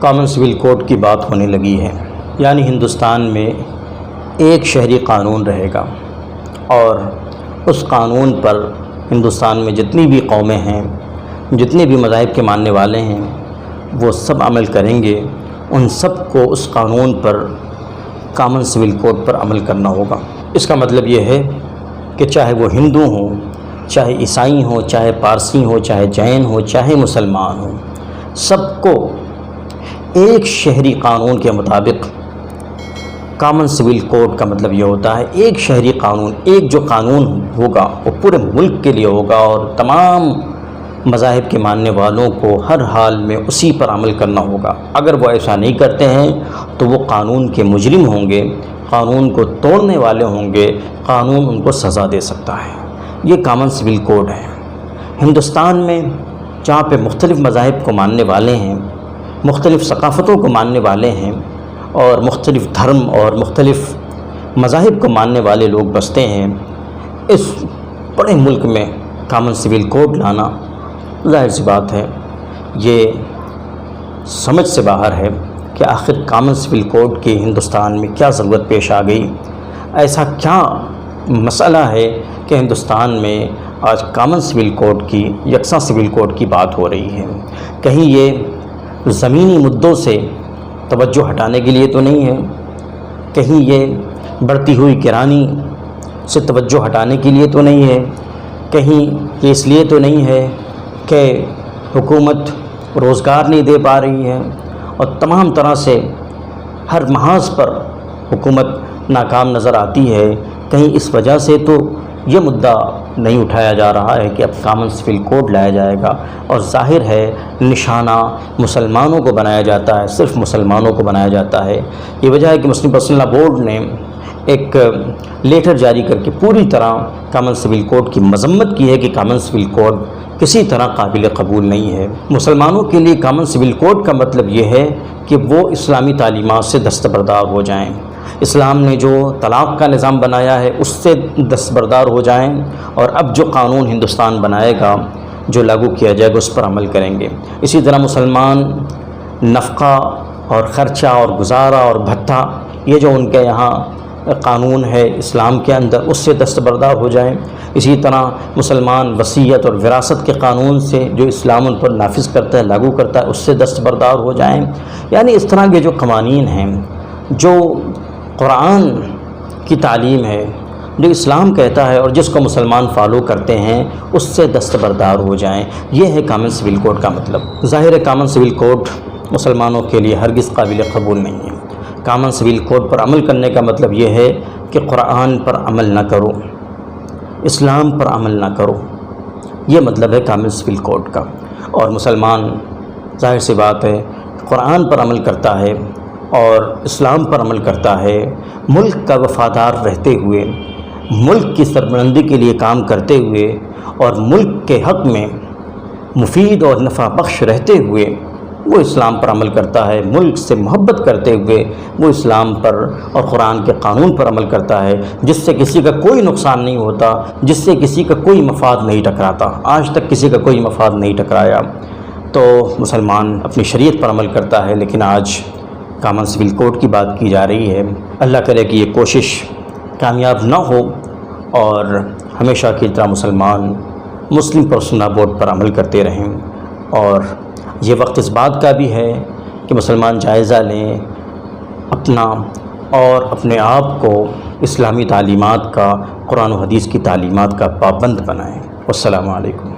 Common civil code کی بات ہونے لگی ہے، یعنی ہندوستان میں ایک شہری قانون رہے گا اور اس قانون پر ہندوستان میں جتنی بھی قومیں ہیں، جتنے بھی مذاہب کے ماننے والے ہیں، وہ سب عمل کریں گے۔ ان سب کو اس قانون پر، کامن سول کوڈ پر عمل کرنا ہوگا۔ اس کا مطلب یہ ہے کہ چاہے وہ ہندو ہوں، چاہے عیسائی ہوں، چاہے پارسی ہوں، چاہے جین ہوں، چاہے مسلمان ہوں، سب کو ایک شہری قانون کے مطابق، کامن سول کوڈ کا مطلب یہ ہوتا ہے ایک شہری قانون، ایک جو قانون ہوگا وہ پورے ملک کے لیے ہوگا اور تمام مذاہب کے ماننے والوں کو ہر حال میں اسی پر عمل کرنا ہوگا۔ اگر وہ ایسا نہیں کرتے ہیں تو وہ قانون کے مجرم ہوں گے، قانون کو توڑنے والے ہوں گے، قانون ان کو سزا دے سکتا ہے۔ یہ کامن سول کوڈ ہے۔ ہندوستان میں جہاں پہ مختلف مذاہب کو ماننے والے ہیں، مختلف ثقافتوں کو ماننے والے ہیں اور مختلف دھرم اور مختلف مذاہب کو ماننے والے لوگ بستے ہیں، اس بڑے ملک میں کامن سول کوڈ لانا ظاہر سی بات ہے، یہ سمجھ سے باہر ہے کہ آخر کامن سول کوڈ کی ہندوستان میں کیا ضرورت پیش آ گئی، ایسا کیا مسئلہ ہے کہ ہندوستان میں آج کامن سول کوڈ کی، یکساں سول کوڈ کی بات ہو رہی ہے۔ کہیں یہ زمینی مدعوں سے توجہ ہٹانے کے لیے تو نہیں ہے، کہیں یہ بڑھتی ہوئی کرانی سے توجہ ہٹانے کے لیے تو نہیں ہے، کہیں یہ اس لیے تو نہیں ہے کہ حکومت روزگار نہیں دے پا رہی ہے اور تمام طرح سے ہر محاذ پر حکومت ناکام نظر آتی ہے، کہیں اس وجہ سے تو یہ مدعا نہیں اٹھایا جا رہا ہے کہ اب کامن سول کوڈ لایا جائے گا اور ظاہر ہے نشانہ مسلمانوں کو بنایا جاتا ہے، صرف مسلمانوں کو بنایا جاتا ہے۔ یہ وجہ ہے کہ مسلم پرسنل لا بورڈ نے ایک لیٹر جاری کر کے پوری طرح کامن سول کوڈ کی مذمت کی ہے کہ کامن سول کوڈ کسی طرح قابل قبول نہیں ہے۔ مسلمانوں کے لیے کامن سول کوڈ کا مطلب یہ ہے کہ وہ اسلامی تعلیمات سے دستبردار ہو جائیں، اسلام نے جو طلاق کا نظام بنایا ہے اس سے دستبردار ہو جائیں اور اب جو قانون ہندوستان بنائے گا، جو لاگو کیا جائے گا، اس پر عمل کریں گے۔ اسی طرح مسلمان نفقہ اور خرچہ اور گزارا اور بھتہ، یہ جو ان کے یہاں قانون ہے اسلام کے اندر، اس سے دستبردار ہو جائیں۔ اسی طرح مسلمان وصیت اور وراثت کے قانون سے جو اسلام ان پر نافذ کرتا ہے، لاگو کرتا ہے، اس سے دستبردار ہو جائیں۔ یعنی اس طرح کے جو قوانین ہیں، جو قرآن کی تعلیم ہے، جو اسلام کہتا ہے اور جس کو مسلمان فالو کرتے ہیں، اس سے دستبردار ہو جائیں۔ یہ ہے کامن سول کوڈ کا مطلب۔ ظاہر ہے کامن سول کوڈ مسلمانوں کے لیے ہرگز قابل قبول نہیں ہے۔ کامن سول کوڈ پر عمل کرنے کا مطلب یہ ہے کہ قرآن پر عمل نہ کرو، اسلام پر عمل نہ کرو، یہ مطلب ہے کامن سول کوڈ کا۔ اور مسلمان ظاہر سی بات ہے قرآن پر عمل کرتا ہے اور اسلام پر عمل کرتا ہے، ملک کا وفادار رہتے ہوئے، ملک کی سربلندی کے لیے کام کرتے ہوئے اور ملک کے حق میں مفید اور نفع بخش رہتے ہوئے وہ اسلام پر عمل کرتا ہے، ملک سے محبت کرتے ہوئے وہ اسلام پر اور قرآن کے قانون پر عمل کرتا ہے، جس سے کسی کا کوئی نقصان نہیں ہوتا، جس سے کسی کا کوئی مفاد نہیں ٹکراتا۔ آج تک کسی کا کوئی مفاد نہیں ٹکرایا، تو مسلمان اپنی شریعت پر عمل کرتا ہے۔ لیکن آج کامن سول کوڈ کی بات کی جا رہی ہے۔ اللہ کرے کہ یہ کوشش کامیاب نہ ہو اور ہمیشہ کی طرح مسلمان مسلم پرسنل لا بورڈ پر عمل کرتے رہیں۔ اور یہ وقت اس بات کا بھی ہے کہ مسلمان جائزہ لیں اپنا اور اپنے آپ کو اسلامی تعلیمات کا، قرآن و حدیث کی تعلیمات کا پابند بنائیں۔ والسلام علیکم۔